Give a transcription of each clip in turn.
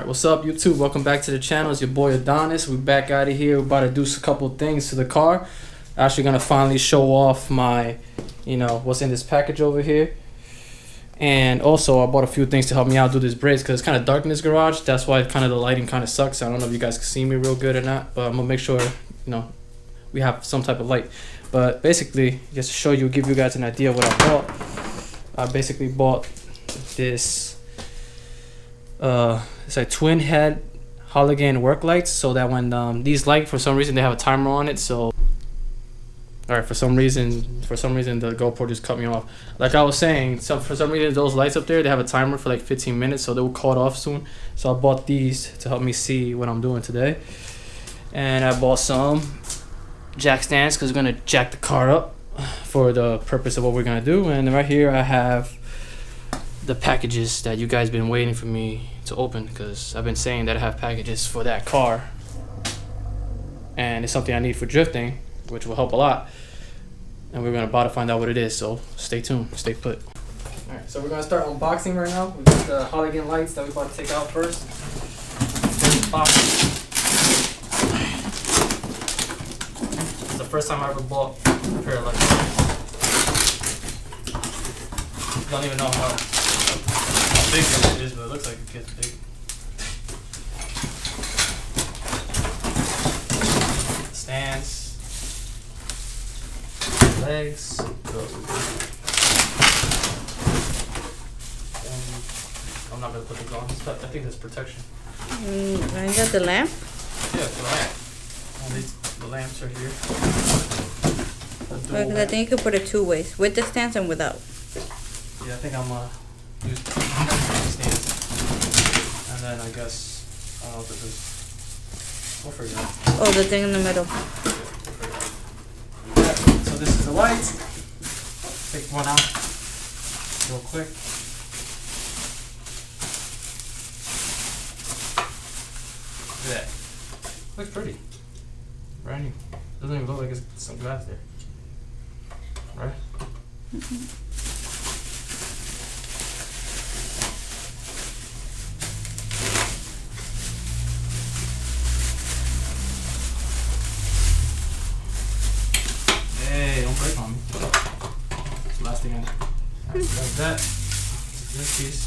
Alright, what's up YouTube? Welcome back to the channel. It's your boy Adonis. We're back out of here. We're about to do a couple things to the car. Actually gonna finally show off my, what's in this package over here. And also I bought a few things to help me out do this bridge because it's kind of dark in this garage. That's why kind of the lighting kind of sucks. I don't know if you guys can see me real good or not, but I'm gonna make sure, we have some type of light. But basically, just to show you, give you guys an idea of what I bought. I basically bought this it's like twin head halogen work lights, so that when these lights, for some reason they have a timer on it, so alright, for some reason the GoPro just cut me off. Like I was saying, for some reason those lights up there, they have a timer for like 15 minutes, so they will cut off soon. So I bought these to help me see what I'm doing today. And I bought some jack stands because we're gonna jack the car up for the purpose of what we're gonna do. And right here I have the packages that you guys been waiting for me to open, because I've been saying that I have packages for that car and it's something I need for drifting, which will help a lot, and we're about to find out what it is, so stay tuned, stay put. Alright, so we're gonna start unboxing right now. We got the halogen lights that we're about to take out first. It's the first time I ever bought a pair of lights. Don't even know how big it is, but it looks like it gets big. Stands, legs, I'm not gonna put the on. I think that's protection. I got the lamp? Yeah, the lamp. The lamps are here. Because I think you could put it two ways, with the stands and without. Yeah, I think I'm use stands, and then I guess I don't know what this is. We'll figure it out. Oh, the thing in the middle. Yeah, so this is the light. Take one out real quick. Look at that. Looks pretty. Brand new. Doesn't even look like it's some glass there. Right? Mm-hmm. Break on me. It's the last thing I need. Alright, so that's that. This piece.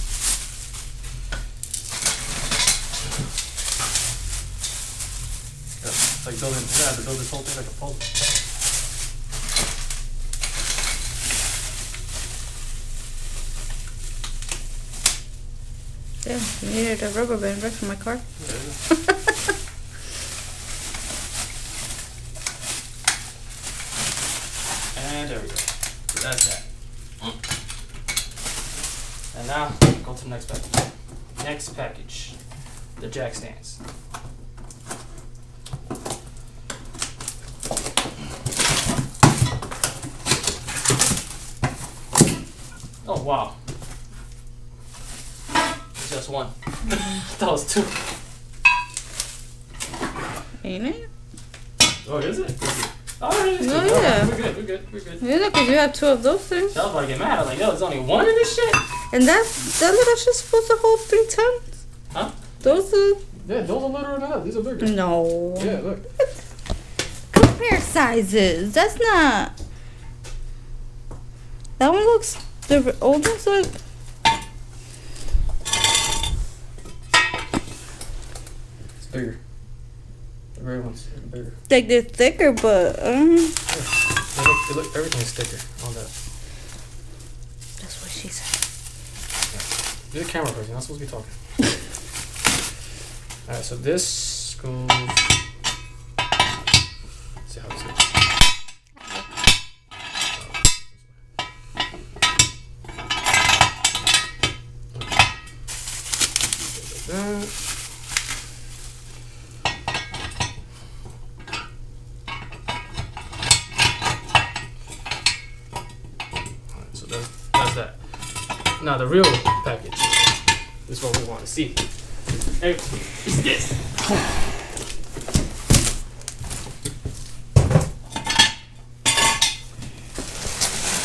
Yeah, it's like building, I have to build this whole thing like a puzzle. Yeah, you needed a rubber band right for my car. Yeah, and there we go. So that's that. And now, go to the next package. Next package. The jack stands. Oh, wow. It's just one. That was two. Ain't it? Oh, is it? Oh, it is. No, yeah. We're good. Yeah, because you have two of those things. So I was about to get mad. I was like, yo, there's only one in this shit? And that little shit's supposed to hold 3 tons? Huh? Those are... Yeah, those are littler than that. These are bigger. No. Yeah, look. Compare sizes. That's not... That one looks... The old ones look... It's bigger. The gray ones are bigger. Like they're thicker, but... Yeah. They look, everything's thicker on that. That's what she said. You're the camera person. You're not supposed to be talking. Alright, so this goes... Let's see how this goes. Like that. Alright, so that's that. Now the real package is what we want to see. Hey, it's this.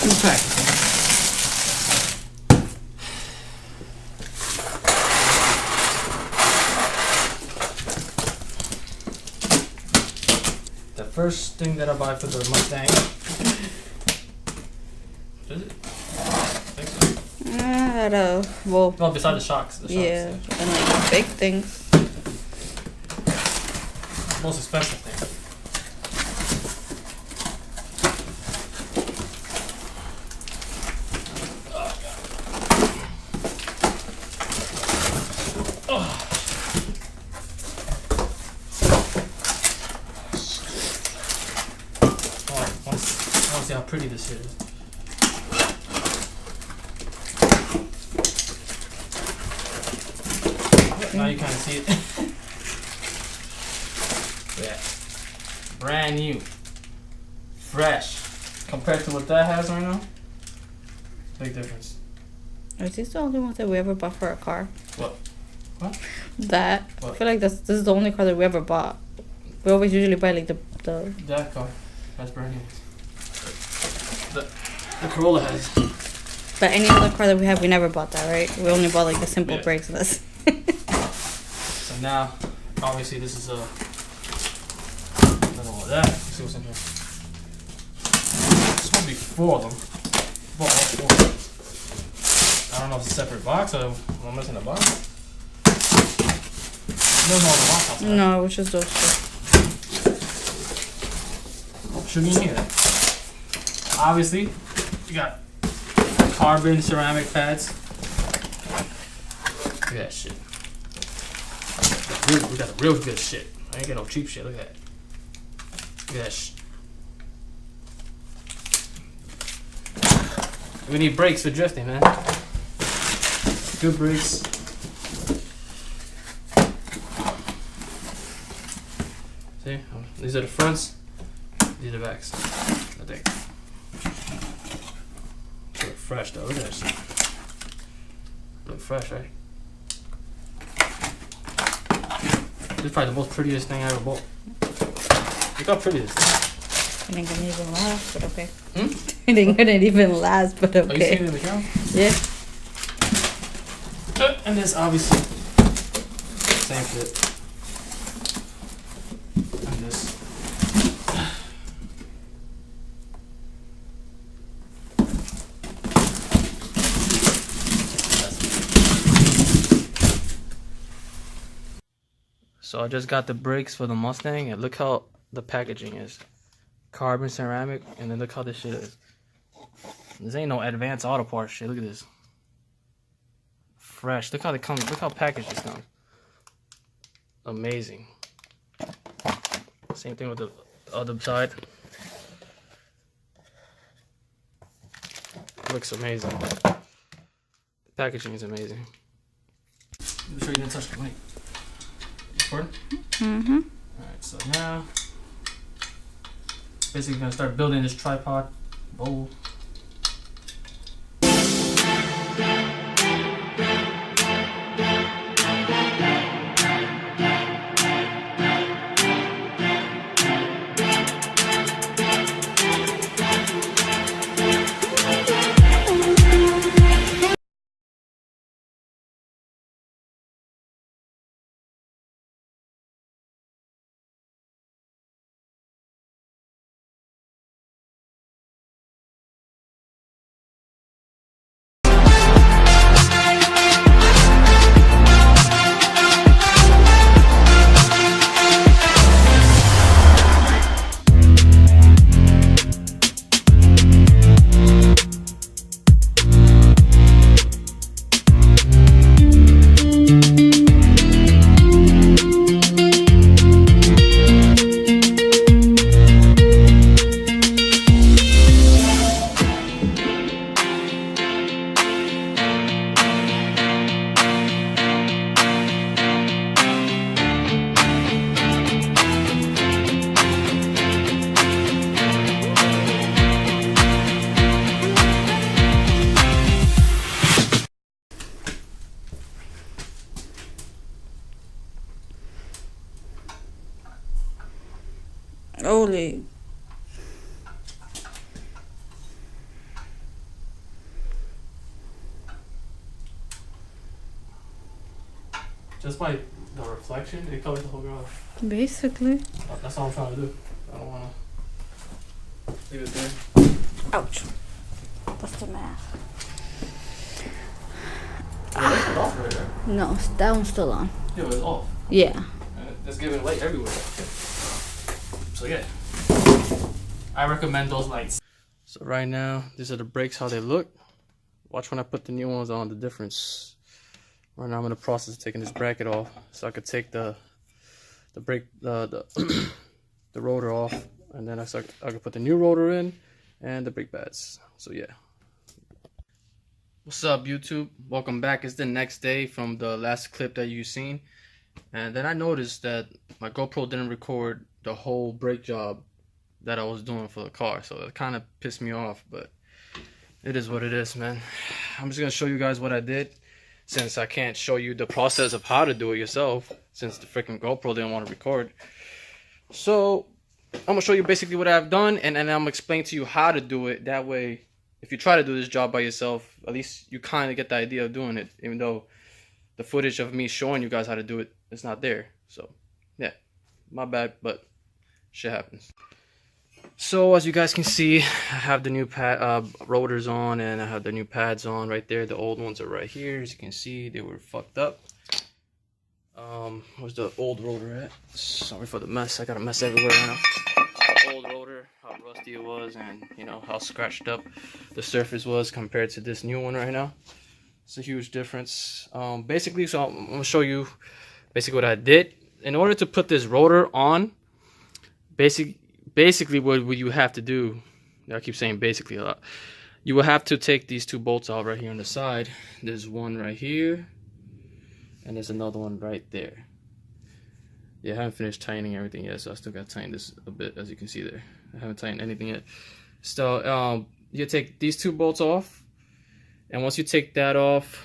Two packs. first thing that I buy for the Mustang. Is it? I think so. I don't know. Well, Well, besides the shocks. The shocks, yeah, and like big things. Most expensive thing. I want to see how pretty this shit is. Now you kind of see it. Yeah. Brand new. Fresh. Compared to what that has right now. Big difference. Are these the only ones that we ever bought for a car? What? What? That. What? I feel like this is the only car that we ever bought. We always usually buy like the That car. That's brand new. The Corolla has. But any other car that we have, we never bought that, right? We only bought like the simple Yeah. brakes and this. So now, obviously this is a. I don't know what that. Let's see what's in here. This must be 4 of them. Bought all 4. I don't know if it's a separate box or am I missing a box? There's no other box outside. No, it was just those two. Should be in here then. Obviously, you got carbon ceramic pads. Look at that shit. We got the real good shit. I ain't got no cheap shit. Look at that. Look at that shit. We need brakes for drifting, man. Good brakes. See? These are the fronts. These are the backs. I think. Look fresh though. Look at that shit. Look fresh, right? This is probably the most prettiest thing I ever bought. Look how pretty this is. It ain't gonna even last, but okay. Hmm? It ain't gonna even last, but Are you seeing it okay. in the camera? Yeah. And this obviously same shit. And this. So I just got the brakes for the Mustang, and look how the packaging is. Carbon ceramic, and then look how this shit is. This ain't no advanced auto parts shit. Look at this. Fresh. Look how they come. Look how packaged this comes. Amazing. Same thing with the other side. Looks amazing. The packaging is amazing. Make sure you didn't touch the mic. Recording? Mm-hmm. Alright, so now basically gonna start building this tripod bowl. Holy. Just by the reflection, it covers the whole garage. Basically. That's all I'm trying to do. I don't wanna. Leave it there. Ouch. That's the math. The lights are off right there. No, that one's still on. Yeah, it's off. Yeah. It's giving light everywhere. So yeah, I recommend those lights. So right now, these are the brakes, how they look. Watch when I put the new ones on, the difference. Right now I'm in the process of taking this bracket off, so I could take the brake, the rotor off, and then I could put the new rotor in and the brake pads. So yeah. What's up, YouTube? Welcome back. It's the next day from the last clip that you seen, and then I noticed that my GoPro didn't record the whole brake job that I was doing for the car, so it kind of pissed me off, but it is what it is, man. I'm just gonna show you guys what I did, since I can't show you the process of how to do it yourself, since the freaking GoPro didn't want to record. So I'm gonna show you basically what I've done, and then I'm gonna explain to you how to do it. That way, if you try to do this job by yourself, at least you kind of get the idea of doing it, even though the footage of me showing you guys how to do it is not there. So yeah, my bad, but shit happens. So as you guys can see, I have the new rotors on, and I have the new pads on right there. The old ones are right here. As you can see, they were fucked up. Where's the old rotor at? Sorry for the mess. I got a mess everywhere right now. The old rotor, how rusty it was, and you know how scratched up the surface was compared to this new one right now. It's a huge difference. Basically, so I'm gonna show you basically what I did in order to put this rotor on. Basically what you have to do, I keep saying basically a lot, you will have to take these two bolts out right here on the side. There's one right here, and there's another one right there. Yeah, I haven't finished tightening everything yet, so I still got to tighten this a bit, as you can see there. I haven't tightened anything yet. So you take these two bolts off, and once you take that off,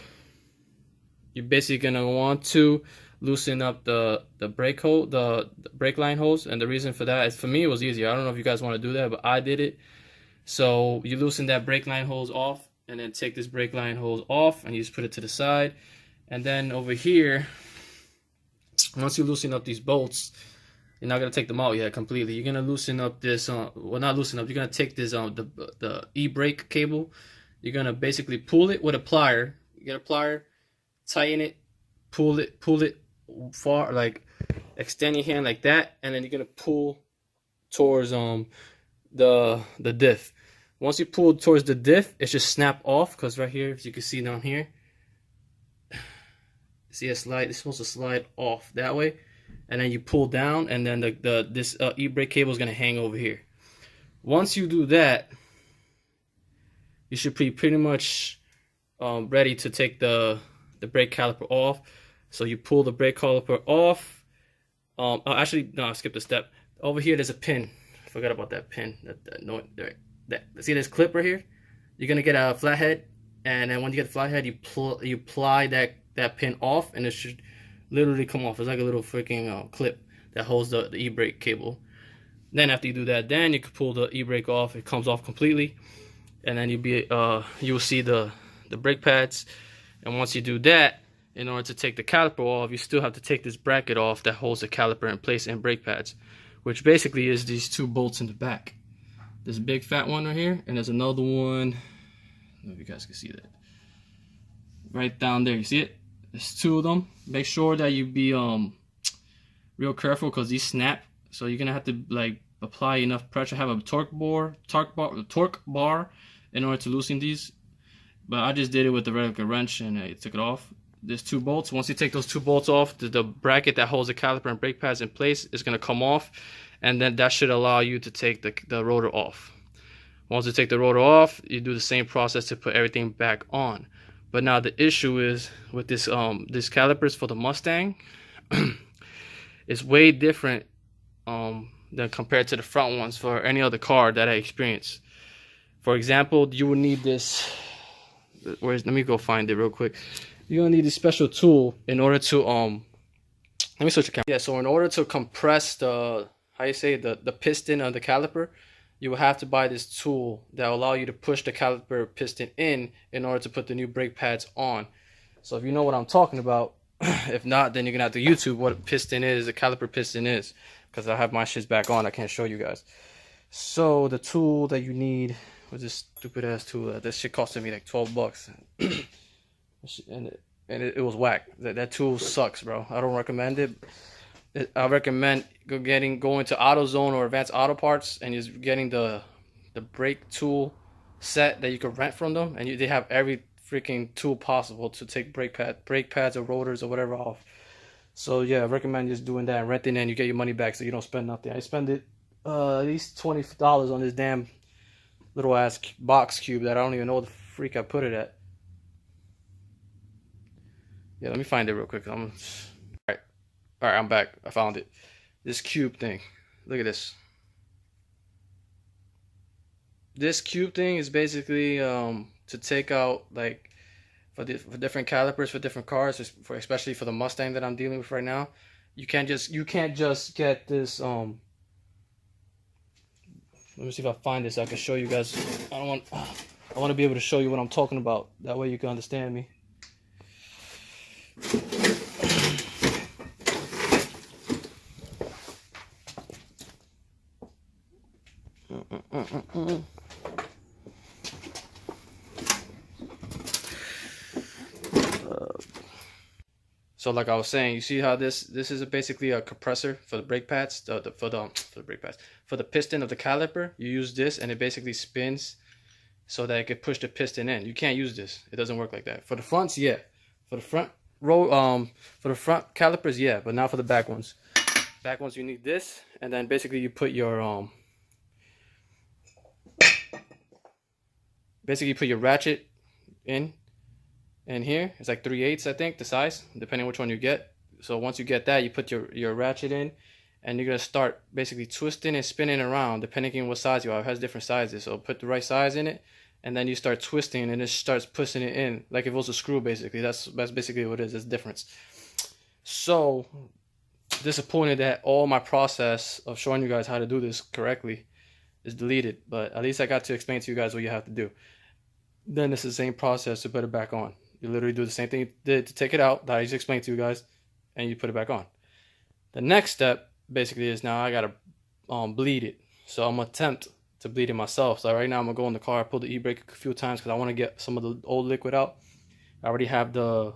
you're basically gonna want to loosen up the brake hole, the brake line hose. And the reason for that is, for me, it was easier. I don't know if you guys want to do that, but I did it. So you loosen that brake line hose off, and then take this brake line hose off, and you just put it to the side. And then over here, once you loosen up these bolts, you're not gonna take them out yet completely. You're gonna loosen up this, well, not loosen up. You're gonna take this the e-brake cable. You're gonna basically pull it with a plier. You get a plier, tighten it, pull it far, like extend your hand like that, and then you're gonna pull towards the diff. Once you pull towards the diff, it should snap off, because right here, as you can see down here, see a slide, it's supposed to slide off that way, and then you pull down, and then this e-brake cable is gonna hang over here. Once you do that, you should be pretty much ready to take the brake caliper off. So you pull the brake caliper off. Actually, no, I skipped a step. Over here, there's a pin. I forgot about that pin. See this clip right here? You're gonna get a flathead, and then when you get the flathead, you ply that pin off, and it should literally come off. It's like a little freaking clip that holds the e-brake cable. Then after you do that, then you can pull the e-brake off. It comes off completely, and then you'll see the brake pads. And once you do that, in order to take the caliper off, you still have to take this bracket off that holds the caliper in place and brake pads, which basically is these two bolts in the back. There's a big fat one right here, and there's another one. I don't know if you guys can see that. Right down there, you see it? There's two of them. Make sure that you be real careful, because these snap. So you're gonna have to like apply enough pressure. Have a torque bar in order to loosen these. But I just did it with the regular wrench, and I took it off. There's two bolts. Once you take those two bolts off, the bracket that holds the caliper and brake pads in place is going to come off, and then that should allow you to take the rotor off. Once you take the rotor off, you do the same process to put everything back on. But now the issue is with this calipers for the Mustang, it's way different than compared to the front ones for any other car that I experienced. For example, you will need this. Let me go find it real quick. You're gonna need a special tool in order to let me switch the camera. Yeah, so in order to compress the piston of the caliper, you will have to buy this tool that will allow you to push the caliper piston in order to put the new brake pads on. So if you know what I'm talking about, if not, then you're gonna have to YouTube what a piston is, a caliper piston is, because I have my shits back on. I can't show you guys. So the tool that you need was this stupid ass tool. This shit costed me like $12, and it was whack. That tool sucks, bro. I don't recommend it. I recommend going to AutoZone or Advanced Auto Parts and just getting the brake tool set that you can rent from them, and they have every freaking tool possible to take brake pads or rotors or whatever off. So yeah, I recommend just doing that and renting, and you get your money back, so you don't spend nothing. I spend it at least $20 on this damn little ass box cube that I don't even know what the freak I put it at. Yeah, let me find it real quick. All right, I'm back. I found it. This cube thing. Look at this. This cube thing is basically to take out, like, for different calipers for different cars, especially for the Mustang that I'm dealing with right now. You can't just get this. Let me see if I find this so I can show you guys. I want to be able to show you what I'm talking about. That way you can understand me. So like I was saying, you see how this is basically a compressor for the brake pads, for the piston of the caliper. You use this and it basically spins so that it could push the piston in. You can't use this. It doesn't work like that. For the fronts, yeah. For the front for the front calipers, yeah, but not for the back ones. Back ones you need this, and then basically you put your ratchet in here. It's like 3/8, I think, the size, depending on which one you get. So once you get that, you put your ratchet in, and you're gonna start basically twisting and spinning around depending on what size you have. It has different sizes, so put the right size in it, and then you start twisting, and it starts pushing it in like if it was a screw. Basically, that's basically what it is. It's the difference. So disappointed that all my process of showing you guys how to do this correctly is deleted, but at least I got to explain to you guys what you have to do. Then it's the same process to put it back on. You literally do the same thing you did to take it out that I just explained to you guys, and you put it back on. The next step basically is now I gotta bleed it. So I'm gonna attempt to bleed it myself. So right now I'm gonna go in the car, pull the e-brake a few times because I want to get some of the old liquid out. I already have the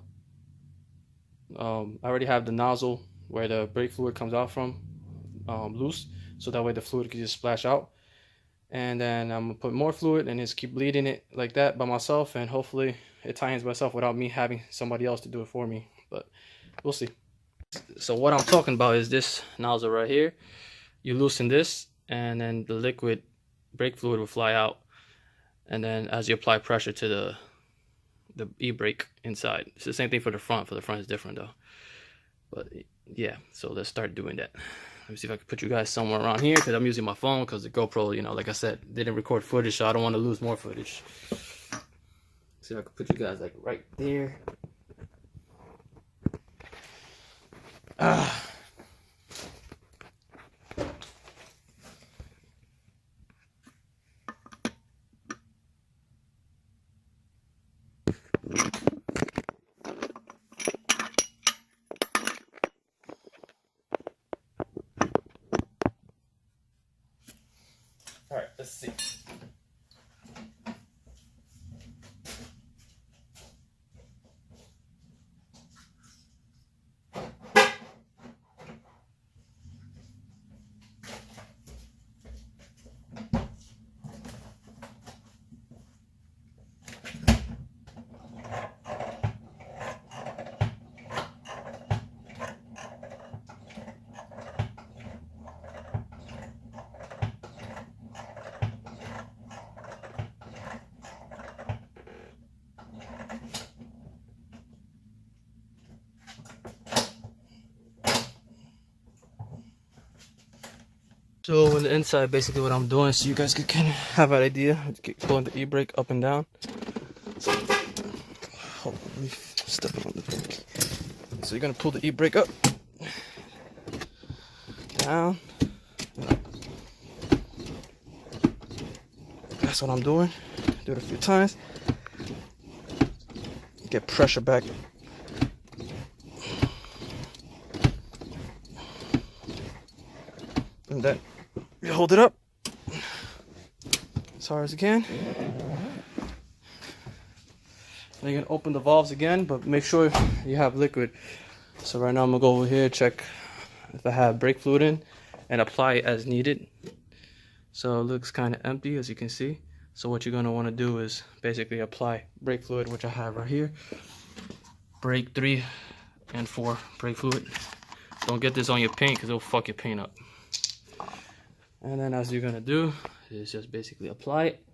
nozzle where the brake fluid comes out from loose, so that way the fluid can just splash out. And then I'm gonna put more fluid and just keep bleeding it like that by myself, and hopefully it tightens myself without me having somebody else to do it for me, but we'll see. So what I'm talking about is this nozzle right here. You loosen this, and then the liquid brake fluid will fly out, and then as you apply pressure to the e-brake inside. It's the same thing for the front. For the front is different though, but yeah. So let's start doing that. Let me see if I can put you guys somewhere around here, because I'm using my phone, because the GoPro, you know, like I said, didn't record footage, so I don't want to lose more footage. See if I can put you guys like right there. All right, let's see. So on the inside, basically what I'm doing, so you guys can kind of have an idea, pulling the e-brake up and down. So, hold on, let me step on the brake. So you're gonna pull the e-brake up, down. That's what I'm doing. Do it a few times. Get pressure back. And then you hold it up, as hard as you can. Then you're gonna open the valves again, but make sure you have liquid. So right now I'm gonna go over here, check if I have brake fluid in, and apply it as needed. So it looks kind of empty, as you can see. So what you're gonna want to do is basically apply brake fluid, which I have right here. Brake 3 and 4 brake fluid. Don't get this on your paint because it'll fuck your paint up. And then as you're gonna do is just basically apply it.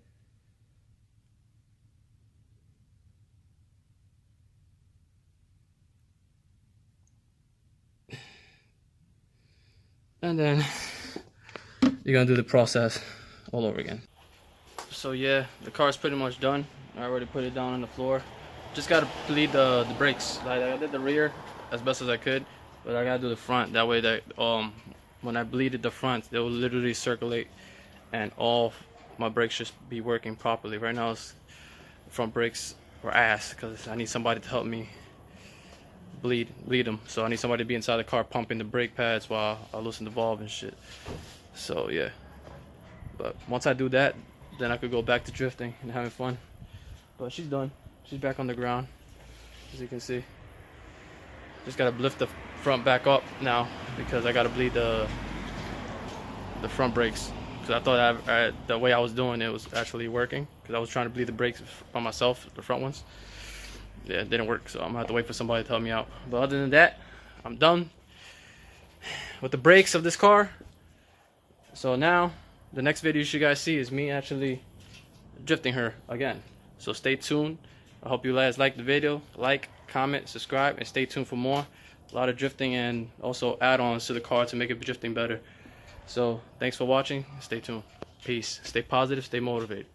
And then you're gonna do the process all over again. So yeah, the car's pretty much done. I already put it down on the floor. Just gotta bleed the brakes. Like I did the rear as best as I could, but I gotta do the front. That way that when I bleeded the front, it will literally circulate, and all my brakes should be working properly. Right now, the front brakes are ass because I need somebody to help me bleed them. So I need somebody to be inside the car pumping the brake pads while I loosen the valve and shit. So yeah, but once I do that, then I could go back to drifting and having fun. But she's done. She's back on the ground, as you can see. Just gotta lift the front back up now because I gotta bleed the front brakes. Because I thought the way I was doing it was actually working. Because I was trying to bleed the brakes by myself, the front ones. Yeah, it didn't work, so I'm gonna have to wait for somebody to help me out. But other than that, I'm done with the brakes of this car. So now the next video you should guys see is me actually drifting her again. So stay tuned. I hope you guys like the video. Like, comment, subscribe, and stay tuned for more. A lot of drifting and also add-ons to the car to make it drifting better. So thanks for watching. Stay tuned. Peace. Stay positive, stay motivated.